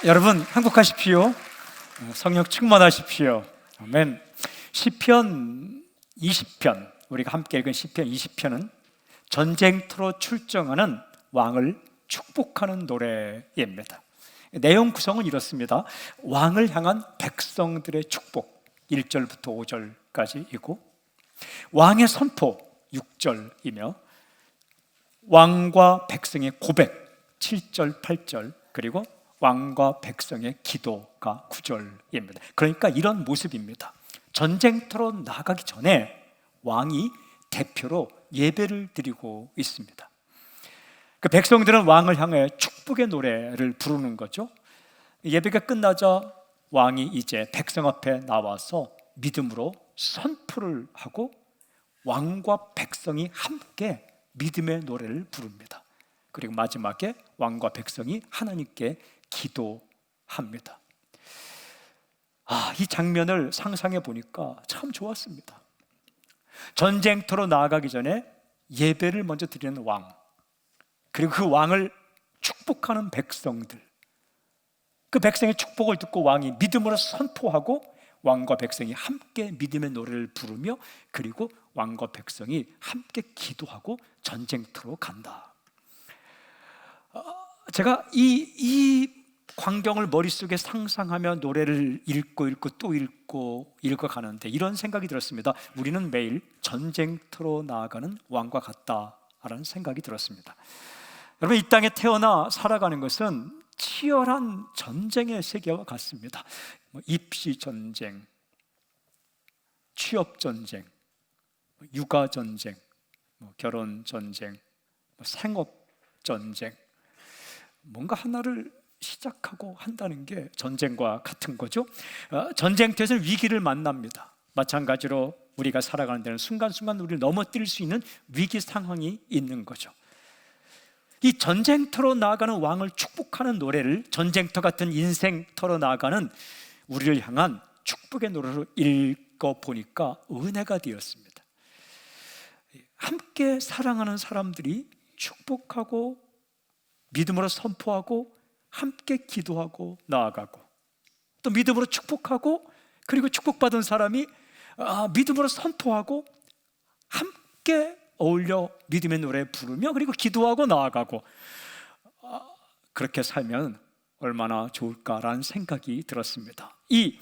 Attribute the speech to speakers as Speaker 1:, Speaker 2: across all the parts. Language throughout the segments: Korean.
Speaker 1: 여러분 행복하십시오. 성령 충만하십시오. 아멘. 시편 20편, 우리가 함께 읽은 시편 20편은 전쟁터로 출정하는 왕을 축복하는 노래입니다. 내용 구성은 이렇습니다. 왕을 향한 백성들의 축복 1절부터 5절까지이고, 왕의 선포 6절이며, 왕과 백성의 고백 7절 8절, 그리고 왕과 백성의 기도가 9절입니다. 그러니까 이런 모습입니다. 전쟁터로 나가기 전에 왕이 대표로 예배를 드리고 있습니다. 그 백성들은 왕을 향해 축복의 노래를 부르는 거죠. 예배가 끝나자 왕이 이제 백성 앞에 나와서 믿음으로 선포를 하고 왕과 백성이 함께 믿음의 노래를 부릅니다. 그리고 마지막에 왕과 백성이 하나님께 기도합니다. 이 장면을 상상해 보니까 참 좋았습니다. 전쟁터로 나아가기 전에 예배를 먼저 드리는 왕, 그리고 그 왕을 축복하는 백성들, 그 백성의 축복을 듣고 왕이 믿음으로 선포하고 왕과 백성이 함께 믿음의 노래를 부르며, 그리고 왕과 백성이 함께 기도하고 전쟁터로 간다. 제가 이 광경을 머릿속에 상상하며 노래를 읽고 또 읽어가는데 이런 생각이 들었습니다. 우리는 매일 전쟁터로 나아가는 왕과 같다라는 생각이 들었습니다. 여러분, 이 땅에 태어나 살아가는 것은 치열한 전쟁의 세계와 같습니다. 입시 전쟁, 취업 전쟁, 육아 전쟁, 결혼 전쟁, 생업 전쟁, 뭔가 하나를 시작하고 한다는 게 전쟁과 같은 거죠. 전쟁터에서 위기를 만납니다. 마찬가지로 우리가 살아가는 데는 순간순간 우리를 넘어뜨릴 수 있는 위기 상황이 있는 거죠. 이 전쟁터로 나아가는 왕을 축복하는 노래를 전쟁터 같은 인생터로 나아가는 우리를 향한 축복의 노래로 읽어보니까 은혜가 되었습니다. 함께 사랑하는 사람들이 축복하고 믿음으로 선포하고 함께 기도하고 나아가고, 또 믿음으로 축복하고, 그리고 축복받은 사람이 믿음으로 선포하고 함께 어울려 믿음의 노래 부르며 그리고 기도하고 나아가고, 그렇게 살면 얼마나 좋을까라는 생각이 들었습니다. 이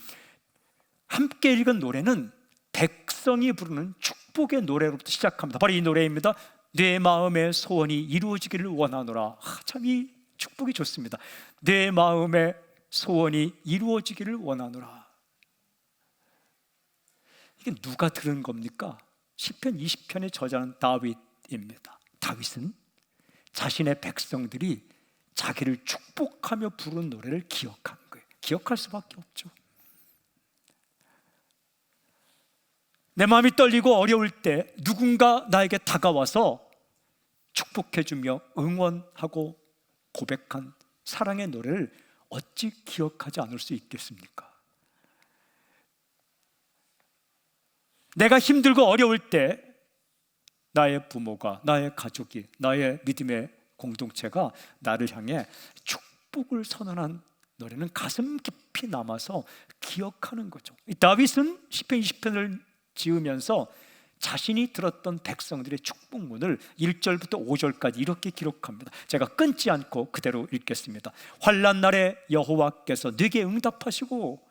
Speaker 1: 함께 읽은 노래는 백성이 부르는 축복의 노래로부터 시작합니다. 바로 이 노래입니다. 내 마음의 소원이 이루어지기를 원하노라. 참 이 축복이 좋습니다. 내 마음의 소원이 이루어지기를 원하노라. 이게 누가 들은 겁니까? 시편 20편의 저자는 다윗입니다. 다윗은 자신의 백성들이 자기를 축복하며 부른 노래를 기억한 거예요. 기억할 수밖에 없죠. 내 마음이 떨리고 어려울 때 누군가 나에게 다가와서 축복해주며 응원하고 고백한 사랑의 노래를 어찌 기억하지 않을 수 있겠습니까? 내가 힘들고 어려울 때 나의 부모가, 나의 가족이, 나의 믿음의 공동체가 나를 향해 축복을 선언한 노래는 가슴 깊이 남아서 기억하는 거죠. 다윗은 시편 20편을 지으면서 자신이 들었던 백성들의 축복문을 1절부터 5절까지 이렇게 기록합니다. 제가 끊지 않고 그대로 읽겠습니다. 환난 날에 여호와께서 네게 응답하시고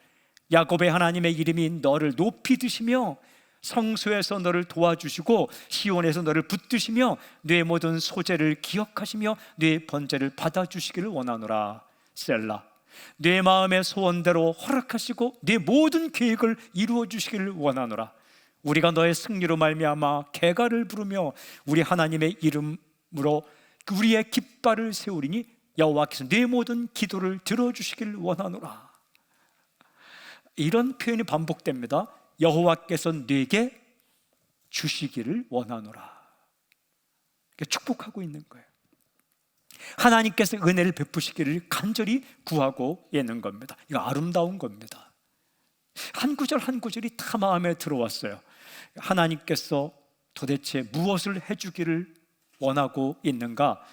Speaker 1: 야곱의 하나님의 이름이 너를 높이 드시며 성소에서 너를 도와주시고 시온에서 너를 붙드시며 네 모든 소재를 기억하시며 네 번제를 받아주시기를 원하노라. 셀라. 네 마음의 소원대로 허락하시고 네 모든 계획을 이루어 주시기를 원하노라. 우리가 너의 승리로 말미암아 개가를 부르며 우리 하나님의 이름으로 우리의 깃발을 세우리니 여호와께서 네 모든 기도를 들어주시기를 원하노라. 이런 표현이 반복됩니다. 여호와께서 네게 주시기를 원하노라. 축복하고 있는 거예요. 하나님께서 은혜를 베푸시기를 간절히 구하고 있는 겁니다. 이거 아름다운 겁니다. 한 구절 한 구절이 다 마음에 들어왔어요. 하나님께서 도대체 무엇을 해주기를 원하고 있는가?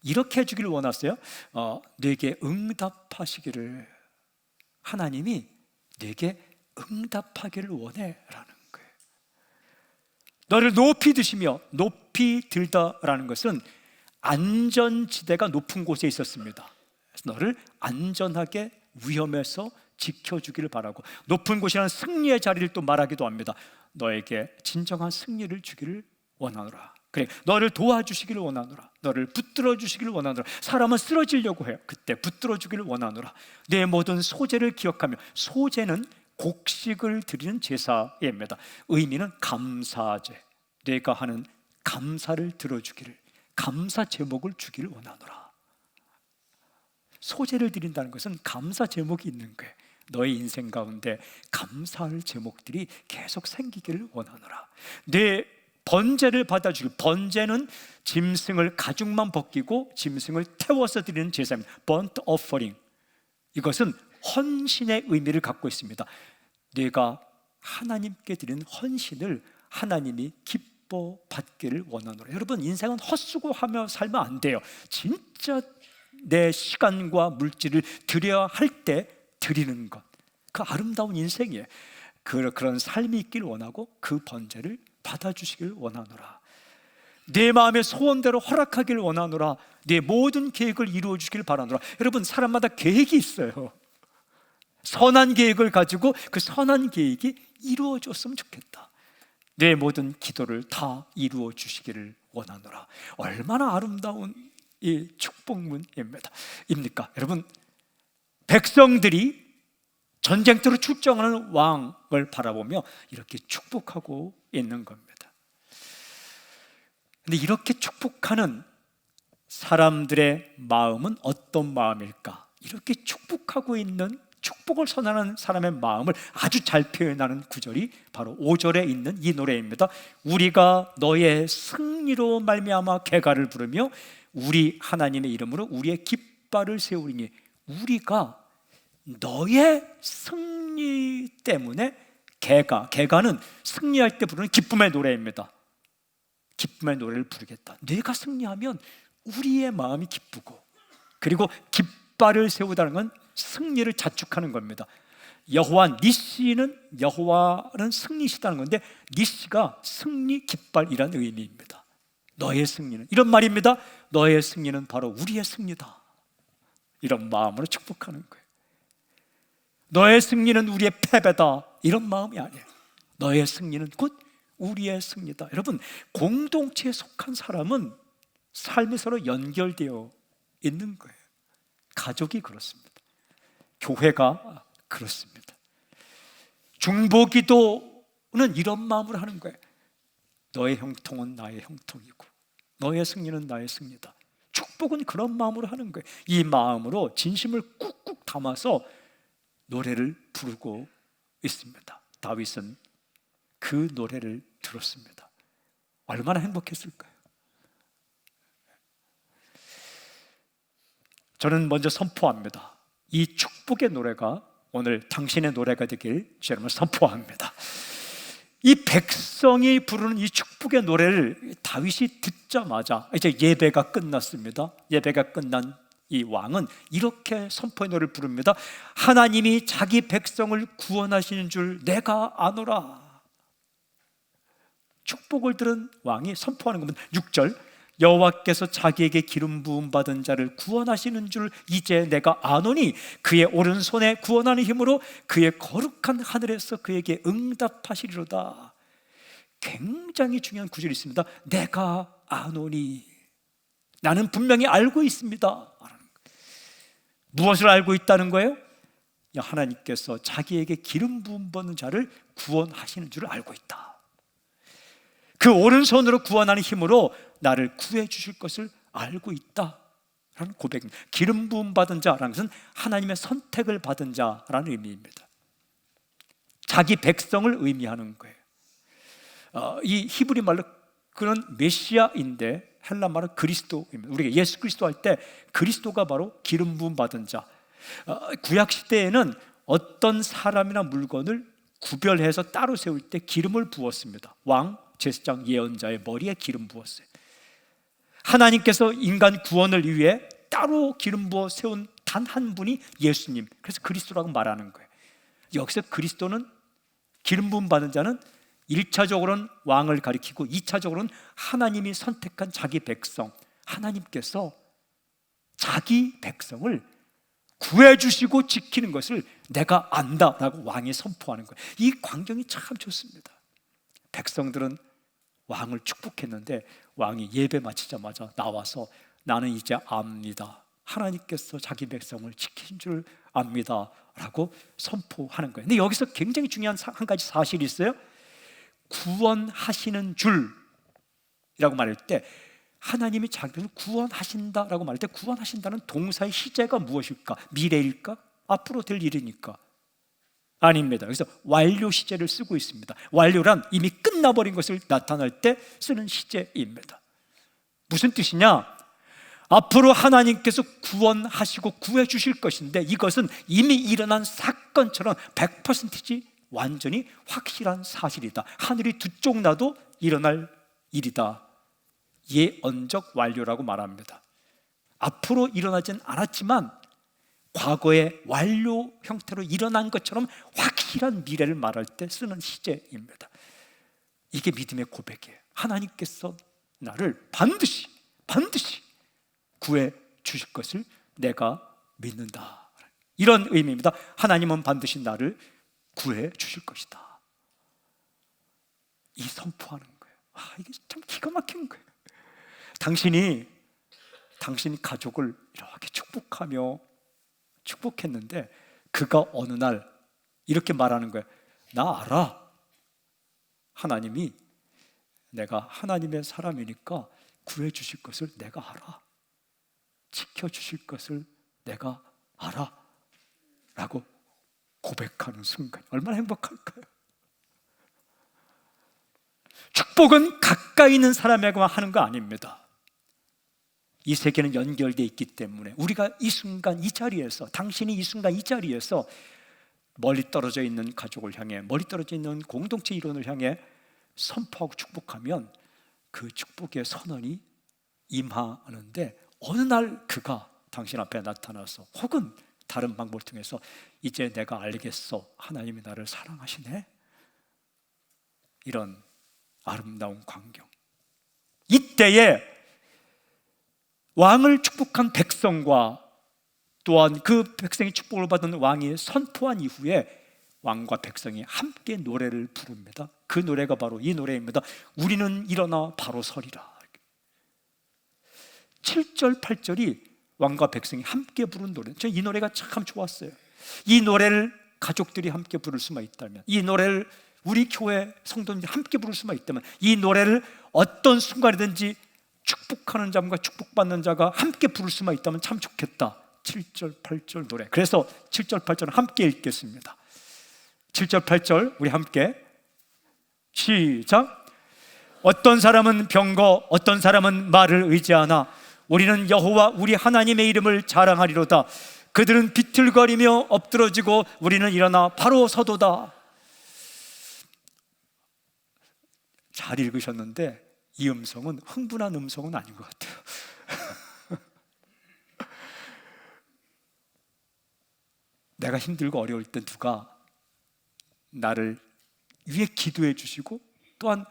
Speaker 1: 이렇게 해주기를 원하세요. 내게 응답하시기를, 하나님이 내게 응답하기를 원해라는 거예요. 너를 높이 드시며, 높이 들다라는 것은 안전지대가 높은 곳에 있었습니다. 그래서 너를 안전하게 위험에서 지켜주기를 바라고, 높은 곳이라는 승리의 자리를 또 말하기도 합니다. 너에게 진정한 승리를 주기를 원하노라. 그래, 너를 도와주시기를 원하노라. 너를 붙들어 주시기를 원하노라. 사람은 쓰러지려고 해요. 그때 붙들어 주기를 원하노라. 내 모든 소재를 기억하며, 소재는 곡식을 드리는 제사입니다. 의미는 감사제, 내가 하는 감사를 들어주기를, 감사 제목을 주기를 원하노라. 소재를 드린다는 것은 감사 제목이 있는 거예요. 너의 인생 가운데 감사할 제목들이 계속 생기기를 원하노라. 내 번제를 받아주길, 번제는 짐승을 가죽만 벗기고 짐승을 태워서 드리는 제사입니다. burnt offering, 이것은 헌신의 의미를 갖고 있습니다. 내가 하나님께 드리는 헌신을 하나님이 기뻐 받기를 원하노라. 여러분, 인생은 헛수고하며 살면 안 돼요. 진짜 내 시간과 물질을 드려야 할 때 드리는 것, 그 아름다운 인생이에요. 그런 삶이 있길 원하고 그 번제를 받아주시길 원하노라. 내 마음의 소원대로 허락하길 원하노라. 내 모든 계획을 이루어 주길 바라노라. 여러분, 사람마다 계획이 있어요. 선한 계획을 가지고 그 선한 계획이 이루어졌으면 좋겠다. 내 모든 기도를 다 이루어 주시기를 원하노라. 얼마나 아름다운 이 축복문입니다. 여러분, 백성들이 전쟁터로 출정하는 왕을 바라보며 이렇게 축복하고 있는 겁니다. 근데 이렇게 축복하는 사람들의 마음은 어떤 마음일까? 이렇게 축복하고 있는, 축복을 선언하는 사람의 마음을 아주 잘 표현하는 구절이 바로 5절에 있는 이 노래입니다. 우리가 너의 승리로 말미암아 개가를 부르며 우리 하나님의 이름으로 우리의 깃발을 세우리니, 우리가 너의 승리 때문에 개가는 승리할 때 부르는 기쁨의 노래입니다. 기쁨의 노래를 부르겠다. 내가 승리하면 우리의 마음이 기쁘고, 그리고 깃발을 세우다는 건 승리를 자축하는 겁니다. 여호와는 승리시다는 건데, 니시가 승리 깃발이라는 의미입니다. 너의 승리는, 이런 말입니다. 너의 승리는 바로 우리의 승리다. 이런 마음으로 축복하는 거예요. 너의 승리는 우리의 패배다, 이런 마음이 아니에요. 너의 승리는 곧 우리의 승리다. 여러분, 공동체에 속한 사람은 삶이 서로 연결되어 있는 거예요. 가족이 그렇습니다. 교회가 그렇습니다. 중보기도는 이런 마음으로 하는 거예요. 너의 형통은 나의 형통이고 너의 승리는 나의 승리다. 축복은 그런 마음으로 하는 거예요. 이 마음으로 진심을 꾹꾹 담아서 노래를 부르고 있습니다. 다윗은 그 노래를 들었습니다. 얼마나 행복했을까요? 저는 먼저 선포합니다. 이 축복의 노래가 오늘 당신의 노래가 되길 주님을 선포합니다. 이 백성이 부르는 이 축복의 노래를 다윗이 듣자마자, 이제 예배가 끝났습니다. 예배가 끝난 이 왕은 이렇게 선포의 노래를 부릅니다. 하나님이 자기 백성을 구원하시는 줄 내가 아노라. 축복을 들은 왕이 선포하는 겁니다. 6절, 여호와께서 자기에게 기름 부음 받은 자를 구원하시는 줄 이제 내가 아노니 그의 오른손에 구원하는 힘으로 그의 거룩한 하늘에서 그에게 응답하시리로다. 굉장히 중요한 구절이 있습니다. 내가 아노니, 나는 분명히 알고 있습니다. 무엇을 알고 있다는 거예요? 하나님께서 자기에게 기름 부음 받는 자를 구원하시는 줄을 알고 있다. 그 오른손으로 구원하는 힘으로 나를 구해 주실 것을 알고 있다라는 고백입니다. 기름 부음 받은 자라는 것은 하나님의 선택을 받은 자라는 의미입니다. 자기 백성을 의미하는 거예요. 이 히브리 말로 그는 메시아인데 헬라 말은 그리스도입니다. 우리가 예수 그리스도 할 때 그리스도가 바로 기름 부음 받은 자. 구약 시대에는 어떤 사람이나 물건을 구별해서 따로 세울 때 기름을 부었습니다. 왕, 제사장, 예언자의 머리에 기름 부었어요. 하나님께서 인간 구원을 위해 따로 기름 부어 세운 단 한 분이 예수님, 그래서 그리스도라고 말하는 거예요. 여기서 그리스도는 기름 부음 받은 자는 1차적으로는 왕을 가리키고 2차적으로는 하나님이 선택한 자기 백성, 하나님께서 자기 백성을 구해주시고 지키는 것을 내가 안다라고 왕이 선포하는 거예요. 이 광경이 참 좋습니다. 백성들은 왕을 축복했는데 왕이 예배 마치자마자 나와서 나는 이제 압니다, 하나님께서 자기 백성을 지킨 줄 압니다 라고 선포하는 거예요. 근데 여기서 굉장히 중요한 한 가지 사실이 있어요. 구원하시는 줄이라고 말할 때, 하나님이 자기를 구원하신다라고 말할 때 구원하신다는 동사의 시제가 무엇일까? 미래일까? 앞으로 될 일이니까? 아닙니다. 그래서 완료 시제를 쓰고 있습니다. 완료란 이미 끝나버린 것을 나타낼 때 쓰는 시제입니다. 무슨 뜻이냐? 앞으로 하나님께서 구원하시고 구해주실 것인데, 이것은 이미 일어난 사건처럼 100%지 완전히 확실한 사실이다. 하늘이 두 쪽 나도 일어날 일이다. 예언적 완료라고 말합니다. 앞으로 일어나진 않았지만 과거의 완료 형태로 일어난 것처럼 확실한 미래를 말할 때 쓰는 시제입니다. 이게 믿음의 고백이에요. 하나님께서 나를 반드시 구해 주실 것을 내가 믿는다, 이런 의미입니다. 하나님은 반드시 나를 구해 주실 것이다, 이 선포하는 거예요. 이게 참 기가 막힌 거예요. 당신이 가족을 이렇게 축복했는데 그가 어느 날 이렇게 말하는 거예요. 나 알아, 하나님이 내가 하나님의 사람이니까 구해 주실 것을 내가 알아, 지켜주실 것을 내가 알아 라고 고백하는 순간 얼마나 행복할까요? 축복은 가까이 있는 사람에게만 하는 거 아닙니다. 이 세계는 연결되어 있기 때문에 우리가 이 순간 이 자리에서, 당신이 이 순간 이 자리에서 멀리 떨어져 있는 가족을 향해, 멀리 떨어져 있는 공동체 일원을 향해 선포하고 축복하면 그 축복의 선언이 임하는데, 어느 날 그가 당신 앞에 나타나서 혹은 다른 방법을 통해서 이제 내가 알겠어, 하나님이 나를 사랑하시네, 이런 아름다운 광경. 이때에 왕을 축복한 백성과 또한 그 백성이 축복을 받은 왕이 선포한 이후에 왕과 백성이 함께 노래를 부릅니다. 그 노래가 바로 이 노래입니다. 우리는 일어나 바로 서리라. 7절 8절이 왕과 백성이 함께 부른 노래. 저는 이 노래가 참 좋았어요. 이 노래를 가족들이 함께 부를 수만 있다면, 이 노래를 우리 교회 성도님들이 함께 부를 수만 있다면, 이 노래를 어떤 순간이든지 축복하는 자와 축복받는 자가 함께 부를 수만 있다면 참 좋겠다. 7절 8절 노래. 그래서 7절 8절을 함께 읽겠습니다. 7절 8절 우리 함께 시작. 어떤 사람은 병거, 어떤 사람은 말을 의지하나 우리는 여호와 우리 하나님의 이름을 자랑하리로다. 그들은 비틀거리며 엎드러지고 우리는 일어나 바로 서도다. 잘 읽으셨는데 이 음성은 흥분한 음성은 아닌 것 같아요. 내가 힘들고 어려울 때 누가 나를 위해 기도해 주시고 또한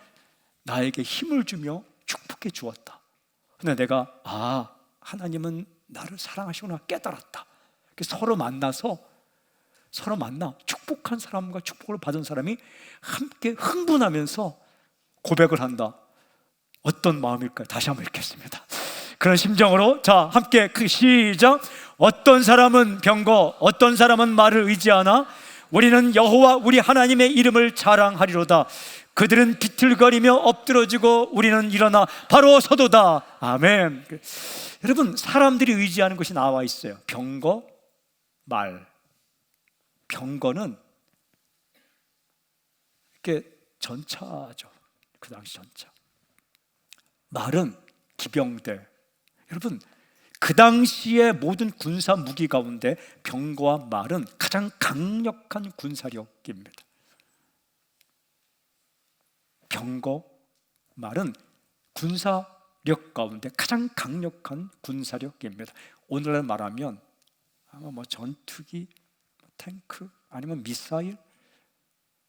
Speaker 1: 나에게 힘을 주며 축복해 주었다. 근데 내가 하나님은 나를 사랑하시구나 깨달았다. 서로 만나 축복한 사람과 축복을 받은 사람이 함께 흥분하면서 고백을 한다. 어떤 마음일까요? 다시 한번 읽겠습니다. 그런 심정으로 자 함께 시작. 어떤 사람은 병거, 어떤 사람은 말을 의지하나 우리는 여호와 우리 하나님의 이름을 자랑하리로다. 그들은 비틀거리며 엎드러지고 우리는 일어나 바로 서도다. 아멘. 여러분, 사람들이 의지하는 것이 나와 있어요. 병거, 말. 병거는 이렇게 전차죠. 그 당시 전차. 말은 기병대. 여러분, 그 당시의 모든 군사 무기 가운데 병거와 말은 가장 강력한 군사력입니다. 병거, 말은 군사 가운데 가장 강력한 군사력입니다. 오늘날 말하면 아마 전투기, 탱크, 아니면 미사일,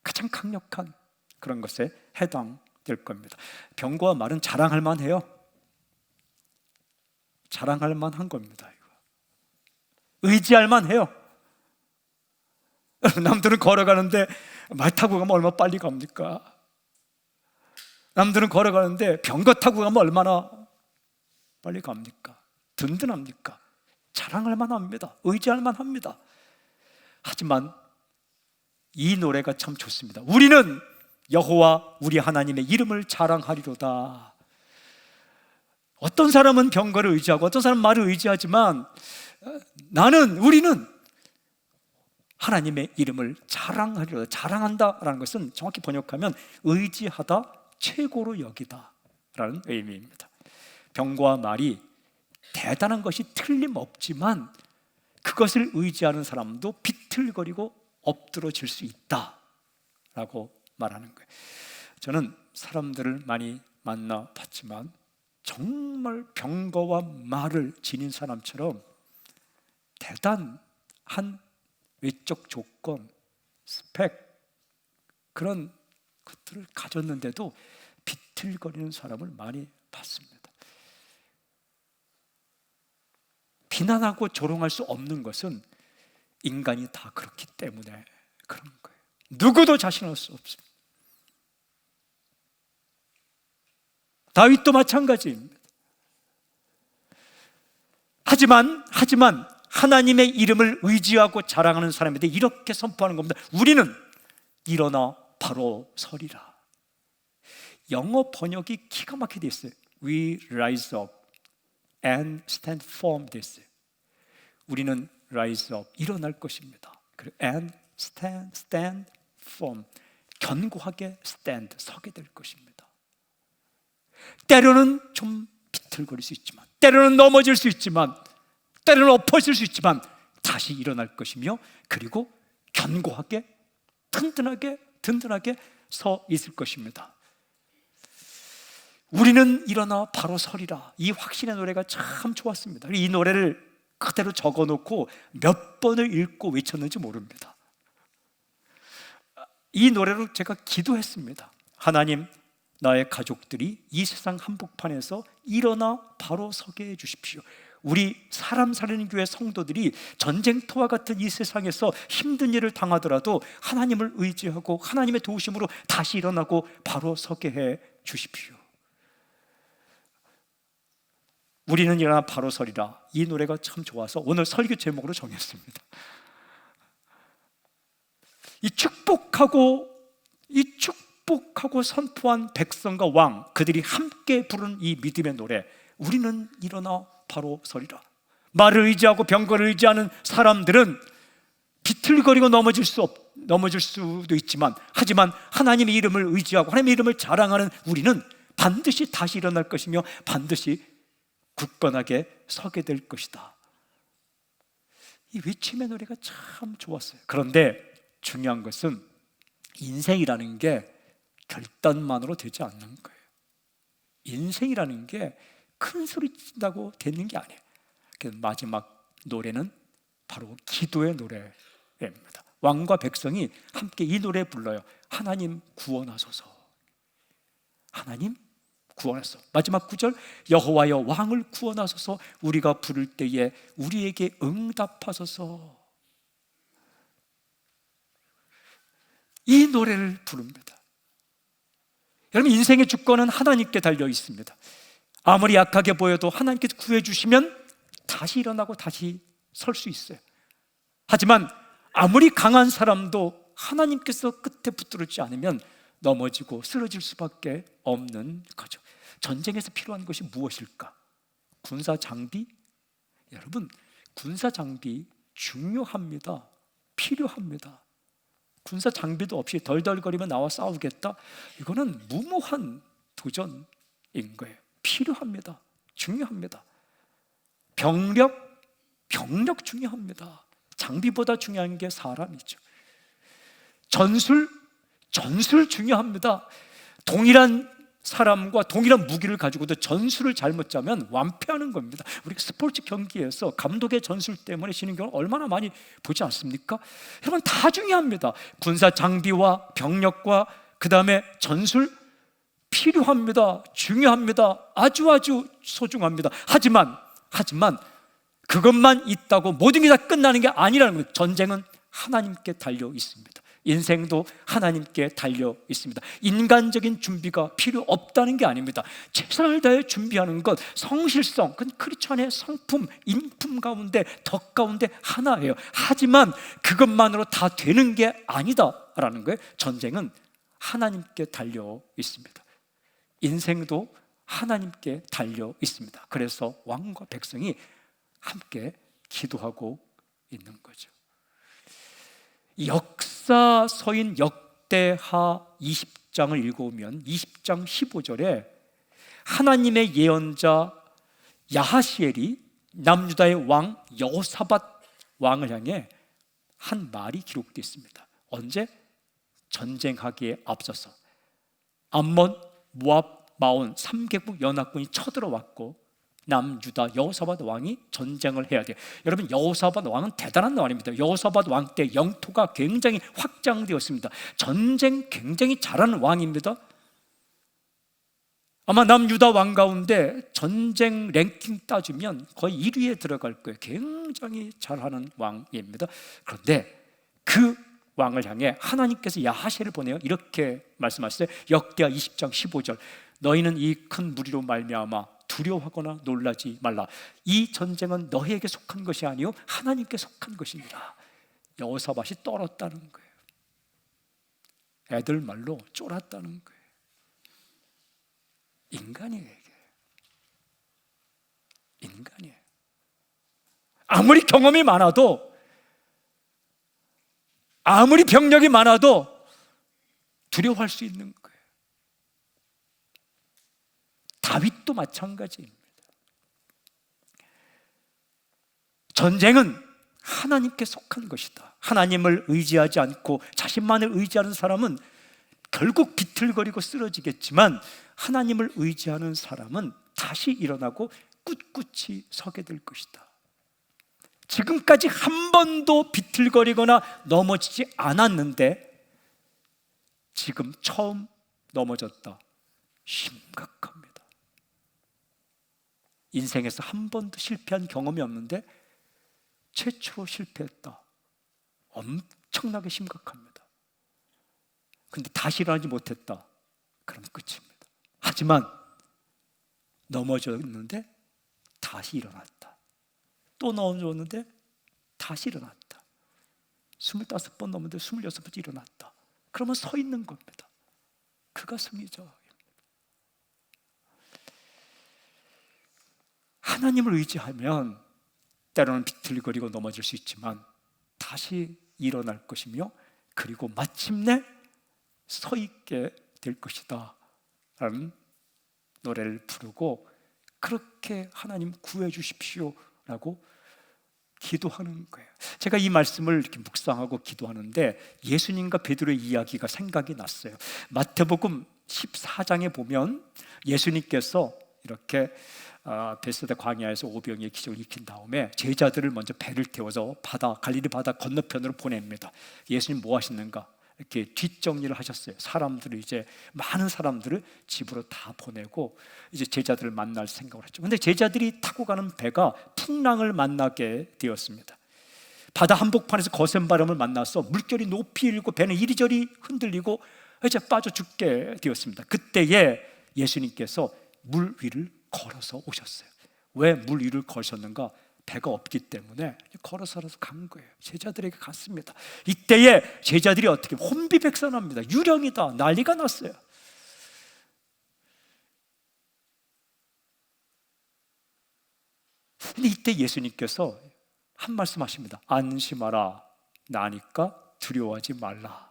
Speaker 1: 가장 강력한 그런 것에 해당될 겁니다. 병거와 말은 자랑할 만해요. 자랑할 만한 겁니다. 이거. 의지할 만해요. 남들은 걸어가는데 말 타고 가면 얼마나 빨리 갑니까? 남들은 걸어가는데 병거 타고 가면 얼마나 빨리 갑니까? 든든합니까? 자랑할 만합니다. 의지할 만합니다. 하지만 이 노래가 참 좋습니다. 우리는 여호와 우리 하나님의 이름을 자랑하리로다. 어떤 사람은 병거를 의지하고 어떤 사람은 말을 의지하지만 우리는 하나님의 이름을 자랑하리로다. 자랑한다라는 것은 정확히 번역하면 의지하다, 최고로 여기다 라는 의미입니다. 병거와 말이 대단한 것이 틀림없지만 그것을 의지하는 사람도 비틀거리고 엎드러질 수 있다라고 말하는 거예요. 저는 사람들을 많이 만나봤지만 정말 병거와 말을 지닌 사람처럼 대단한 외적 조건, 스펙, 그런 것들을 가졌는데도 비틀거리는 사람을 많이 봤습니다. 비난하고 조롱할 수 없는 것은 인간이 다 그렇기 때문에 그런 거예요. 누구도 자신할 수 없습니다. 다윗도 마찬가지입니다. 하지만 하나님의 이름을 의지하고 자랑하는 사람인데 이렇게 선포하는 겁니다. 우리는 일어나 바로 서리라. 영어 번역이 기가 막히게 돼 있어요. We rise up and stand firm 됐어요. 우리는 rise up, 일어날 것입니다. 그리고 and stand firm, 견고하게 stand, 서게 될 것입니다. 때로는 좀 비틀거릴 수 있지만, 때로는 넘어질 수 있지만, 때로는 엎어질 수 있지만 다시 일어날 것이며, 그리고 견고하게 든든하게 서 있을 것입니다. 우리는 일어나 바로 서리라. 이 확신의 노래가 참 좋았습니다. 이 노래를 그대로 적어놓고 몇 번을 읽고 외쳤는지 모릅니다. 이 노래로 제가 기도했습니다. 하나님, 나의 가족들이 이 세상 한복판에서 일어나 바로 서게 해주십시오. 우리 사람 살리는 교회 성도들이 전쟁터와 같은 이 세상에서 힘든 일을 당하더라도 하나님을 의지하고 하나님의 도우심으로 다시 일어나고 바로 서게 해 주십시오. 우리는 일어나 바로 서리라. 이 노래가 참 좋아서 오늘 설교 제목으로 정했습니다. 이 축복하고 선포한 백성과 왕, 그들이 함께 부른 이 믿음의 노래, 우리는 일어나 바로 서리라. 말을 의지하고 병거를 의지하는 사람들은 비틀거리고 넘어질 수도 있지만, 하지만 하나님의 이름을 의지하고 하나님의 이름을 자랑하는 우리는 반드시 다시 일어날 것이며 반드시 굳건하게 서게 될 것이다. 이 외침의 노래가 참 좋았어요. 그런데 중요한 것은 인생이라는 게 결단만으로 되지 않는 거예요. 인생이라는 게 큰 소리 친다고 되는 게 아니에요. 마지막 노래는 바로 기도의 노래입니다. 왕과 백성이 함께 이 노래 불러요. 하나님 구원하소서. 하나님 구원하소서. 마지막 구절, 여호와여 왕을 구원하소서. 우리가 부를 때에 우리에게 응답하소서. 이 노래를 부릅니다. 여러분, 인생의 주권은 하나님께 달려 있습니다. 아무리 약하게 보여도 하나님께서 구해주시면 다시 일어나고 다시 설 수 있어요. 하지만 아무리 강한 사람도 하나님께서 끝에 붙들지 않으면 넘어지고 쓰러질 수밖에 없는 거죠. 전쟁에서 필요한 것이 무엇일까? 군사 장비? 여러분, 군사 장비 중요합니다. 필요합니다. 군사 장비도 없이 덜덜거리면 나와 싸우겠다? 이거는 무모한 도전인 거예요. 필요합니다. 중요합니다. 병력 중요합니다. 장비보다 중요한 게 사람이죠. 전술 중요합니다. 동일한 사람과 동일한 무기를 가지고도 전술을 잘못 짜면 완패하는 겁니다. 우리가 스포츠 경기에서 감독의 전술 때문에 지는 경우 얼마나 많이 보지 않습니까? 여러분, 다 중요합니다. 군사 장비와 병력과 그 다음에 전술 필요합니다. 중요합니다. 아주 소중합니다. 하지만 그것만 있다고 모든 게 다 끝나는 게 아니라는 거예요. 전쟁은 하나님께 달려 있습니다. 인생도 하나님께 달려 있습니다. 인간적인 준비가 필요 없다는 게 아닙니다. 최선을 다해 준비하는 것, 성실성, 그건 크리스천의 성품, 인품 가운데, 덕 가운데 하나예요. 하지만 그것만으로 다 되는 게 아니다라는 거예요. 전쟁은 하나님께 달려 있습니다. 인생도 하나님께 달려 있습니다. 그래서 왕과 백성이 함께 기도하고 있는 거죠. 역사서인 역대하 20장을 읽어보면 20장 15절에 하나님의 예언자 야하시엘이 남유다의 왕 여호사밧 왕을 향해 한 말이 기록되어 있습니다. 언제? 전쟁하기에 앞서서 암몬, 모압, 마온 3개국 연합군이 쳐들어왔고 남유다 여호사밧 왕이 전쟁을 해야 돼요. 여러분, 여호사밧 왕은 대단한 왕입니다. 여호사밧 왕 때 영토가 굉장히 확장되었습니다. 전쟁 굉장히 잘하는 왕입니다. 아마 남유다 왕 가운데 전쟁 랭킹 따지면 거의 1위에 들어갈 거예요. 굉장히 잘하는 왕입니다. 그런데 그 왕을 향해 하나님께서 야하시엘을 보내어 이렇게 말씀하셨어요. 역대하 20장 15절, 너희는 이 큰 무리로 말미암아 두려워하거나 놀라지 말라. 이 전쟁은 너희에게 속한 것이 아니요 하나님께 속한 것이니라. 여호사밧이 떨었다는 거예요. 애들 말로 쫄았다는 거예요. 인간이에요, 이게. 인간이에요. 아무리 경험이 많아도, 아무리 병력이 많아도 두려워할 수 있는 거예요. 다윗도 마찬가지입니다. 전쟁은 하나님께 속한 것이다. 하나님을 의지하지 않고 자신만을 의지하는 사람은 결국 비틀거리고 쓰러지겠지만, 하나님을 의지하는 사람은 다시 일어나고 꿋꿋이 서게 될 것이다. 지금까지 한 번도 비틀거리거나 넘어지지 않았는데 지금 처음 넘어졌다. 심각합니다. 인생에서 한 번도 실패한 경험이 없는데 최초로 실패했다. 엄청나게 심각합니다. 근데 다시 일어나지 못했다. 그럼 끝입니다. 하지만 넘어졌는데 다시 일어났다. 또 넘어졌는데 다시 일어났다. 25번 넘었는데 26번째 일어났다. 그러면 서 있는 겁니다. 그가 승리자입니다. 하나님을 의지하면 때로는 비틀거리고 넘어질 수 있지만 다시 일어날 것이며, 그리고 마침내 서 있게 될 것이다 라는 노래를 부르고, 그렇게 하나님 구해 주십시오 라고 기도하는 거예요. 제가 이 말씀을 이렇게 묵상하고 기도하는데 예수님과 베드로의 이야기가 생각이 났어요. 마태복음 14장에 보면 예수님께서 이렇게 베세다 광야에서 오병이의 기적을 일으킨 다음에 제자들을 먼저 배를 태워서 갈릴리 바다 건너편으로 보냅니다. 예수님 뭐 하시는가? 이렇게 뒷정리를 하셨어요. 사람들을, 이제 많은 사람들을 집으로 다 보내고 이제 제자들을 만날 생각을 했죠. 근데 제자들이 타고 가는 배가 풍랑을 만나게 되었습니다. 바다 한복판에서 거센 바람을 만나서 물결이 높이 일고 배는 이리저리 흔들리고 이제 빠져 죽게 되었습니다. 그때에 예수님께서 물 위를 걸어서 오셨어요. 왜 물 위를 걸으셨는가? 배가 없기 때문에 걸어서 간 거예요. 제자들에게 갔습니다. 이때에 제자들이 어떻게 혼비백산합니다. 유령이다, 난리가 났어요. 근데 이때 예수님께서 한 말씀 하십니다. 안심하라, 나니까 두려워하지 말라.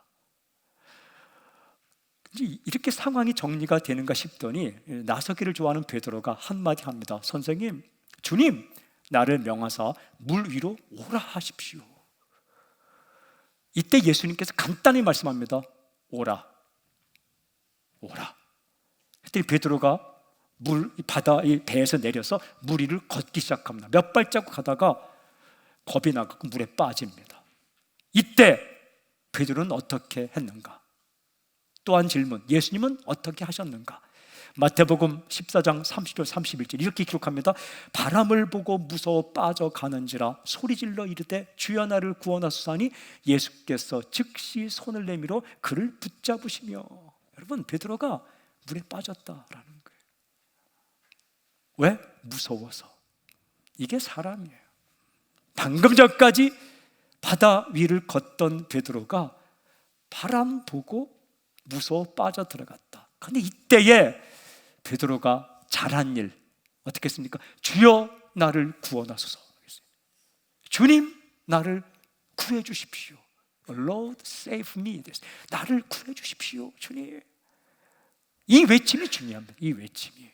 Speaker 1: 이렇게 상황이 정리가 되는가 싶더니 나서기를 좋아하는 베드로가 한마디 합니다. 선생님, 주님, 나를 명하사 물 위로 오라 하십시오. 이때 예수님께서 간단히 말씀합니다. 오라, 오라. 그때 베드로가 바다 이 배에서 내려서 물 위를 걷기 시작합니다. 몇 발자국 가다가 겁이 나고 물에 빠집니다. 이때 베드로는 어떻게 했는가? 또한 질문, 예수님은 어떻게 하셨는가? 마태복음 14장 30절 31절 이렇게 기록합니다. 바람을 보고 무서워 빠져가는지라 소리질러 이르되 주여 나를 구원하소서하니 예수께서 즉시 손을 내밀어 그를 붙잡으시며. 여러분, 베드로가 물에 빠졌다라는 거예요. 왜? 무서워서. 이게 사람이에요. 방금 전까지 바다 위를 걷던 베드로가 바람 보고 무서워 빠져들어갔다. 그런데 이때에 베드로가 잘한 일 어떻게 했습니까? 주여 나를 구원하소서. 주님 나를 구해 주십시오. Lord save me. 나를 구해 주십시오, 주님. 이 외침이 중요합니다. 이 외침이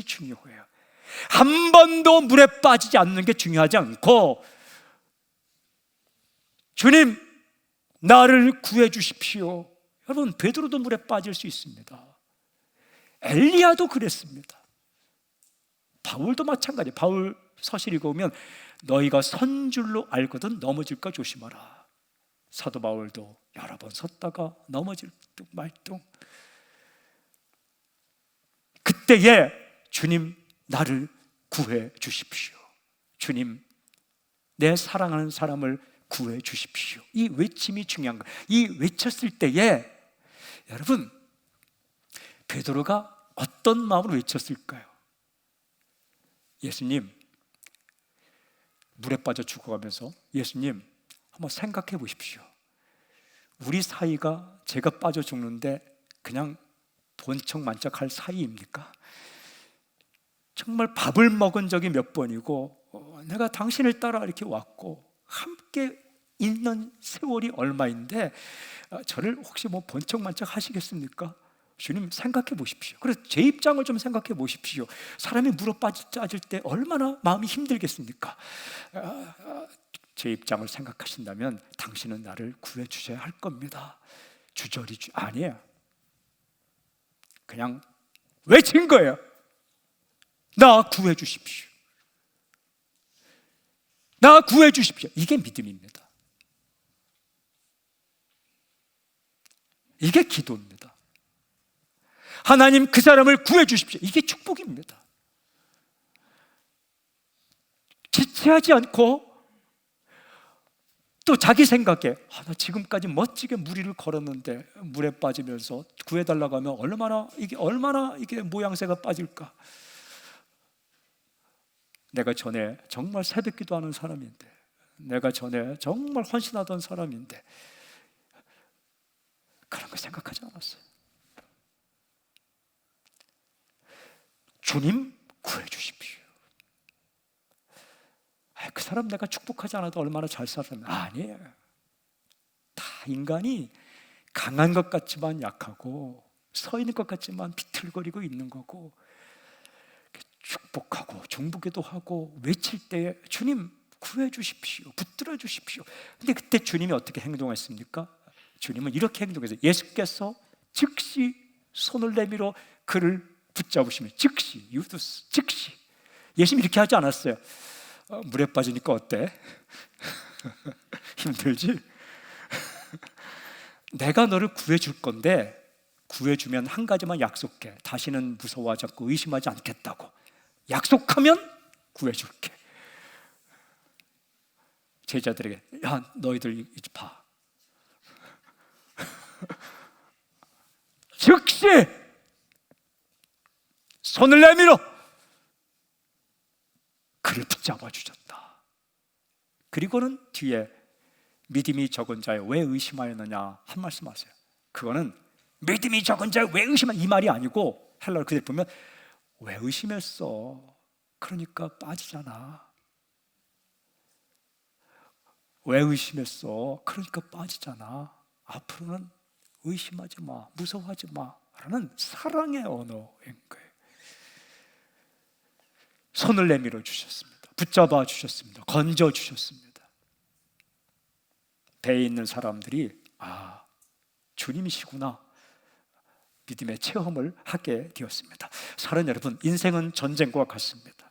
Speaker 1: 중요해요. 한 번도 물에 빠지지 않는 게 중요하지 않고, 주님 나를 구해 주십시오. 여러분, 베드로도 물에 빠질 수 있습니다. 엘리야도 그랬습니다. 바울도 마찬가지예요. 바울 서실 읽어보면 너희가 선 줄로 알거든 넘어질까 조심하라. 사도 바울도 여러 번 섰다가 넘어질 둥 말둥. 그때에 주님 나를 구해 주십시오. 주님 내 사랑하는 사람을 구해 주십시오. 이 외침이 중요한 거예요. 이 외쳤을 때에 여러분, 베드로가 어떤 마음으로 외쳤을까요? 예수님, 물에 빠져 죽어가면서 예수님 한번 생각해 보십시오. 우리 사이가 제가 빠져 죽는데 그냥 본척만척할 사이입니까? 정말 밥을 먹은 적이 몇 번이고 내가 당신을 따라 이렇게 왔고 함께 있는 세월이 얼마인데 저를 혹시 뭐 본척만척 하시겠습니까? 주님 생각해 보십시오. 그래서 제 입장을 좀 생각해 보십시오. 사람이 물어 빠질 때 얼마나 마음이 힘들겠습니까? 제 입장을 생각하신다면 당신은 나를 구해 주셔야 할 겁니다. 아니에요. 그냥 외친 거예요. 나 구해 주십시오. 나 구해 주십시오. 이게 믿음입니다. 이게 기도입니다. 하나님 그 사람을 구해 주십시오. 이게 축복입니다. 지체하지 않고 또 자기 생각에 나 지금까지 멋지게 물 위를 걸었는데 물에 빠지면서 구해달라고 하면 얼마나 이게 모양새가 빠질까. 내가 전에 정말 새벽 기도하는 사람인데, 내가 전에 정말 헌신하던 사람인데 그런 거 생각하지 않았어요. 주님 구해 주십시오. 그 사람 내가 축복하지 않아도 얼마나 잘 살았나. 아니에요. 다 인간이 강한 것 같지만 약하고 서 있는 것 같지만 비틀거리고 있는 거고, 축복하고 중보기도 하고 외칠 때 주님 구해 주십시오, 붙들어 주십시오. 근데 그때 주님이 어떻게 행동했습니까? 주님은 이렇게 행동했어요. 예수께서 즉시 손을 내밀어 그를 붙잡으시면 즉시 예수님 이렇게 하지 않았어요. 물에 빠지니까 어때? 힘들지? 내가 너를 구해줄 건데 구해주면 한 가지만 약속해. 다시는 무서워하지 않고 의심하지 않겠다고 약속하면 구해줄게. 제자들에게 야 너희들 이제 봐. 즉시 손을 내밀어 그를 붙잡아 주셨다. 그리고는 뒤에 믿음이 적은 자여 왜 의심하였느냐 한 말씀 하세요. 그거는 믿음이 적은 자여 왜 의심하냐 이 말이 아니고 헬라어 그대로 보면 왜 의심했어? 그러니까 빠지잖아. 왜 의심했어? 그러니까 빠지잖아. 앞으로는 의심하지 마, 무서워하지 마 라는 사랑의 언어인 거예요. 손을 내밀어 주셨습니다. 붙잡아 주셨습니다. 건져 주셨습니다. 배에 있는 사람들이 주님이시구나. 믿음의 체험을 하게 되었습니다. 사랑하는 여러분, 인생은 전쟁과 같습니다.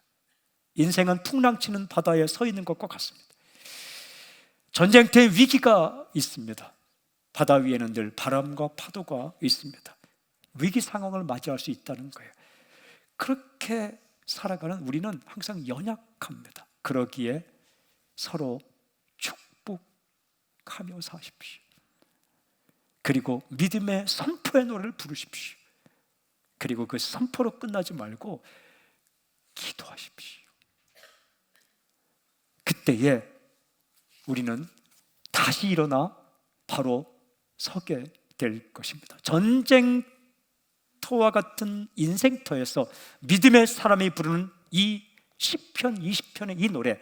Speaker 1: 인생은 풍랑치는 바다에 서 있는 것과 같습니다. 전쟁터에 위기가 있습니다. 바다 위에는 늘 바람과 파도가 있습니다. 위기 상황을 맞이할 수 있다는 거예요. 그렇게 살아가는 우리는 항상 연약합니다. 그러기에 서로 축복하며 사십시오. 그리고 믿음의 선포의 노래를 부르십시오. 그리고 그 선포로 끝나지 말고 기도하십시오. 그때에 우리는 다시 일어나 바로 서게 될 것입니다. 전쟁터와 같은 인생터에서 믿음의 사람이 부르는 이 시편 20편의 이 노래,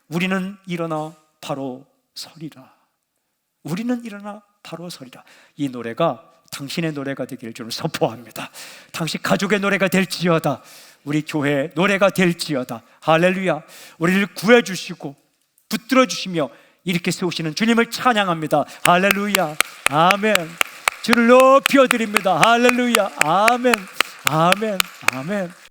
Speaker 1: 우리는 일어나 바로 서리라. 우리는 일어나 바로 서리라. 이 노래가 당신의 노래가 되기를 저는 선포합니다. 당신 가족의 노래가 될지어다. 우리 교회의 노래가 될지어다. 할렐루야. 우리를 구해주시고 붙들어 주시며 이렇게 세우시는 주님을 찬양합니다. 할렐루야. 아멘. 주를 높여 드립니다. 할렐루야. 아멘. 아멘. 아멘.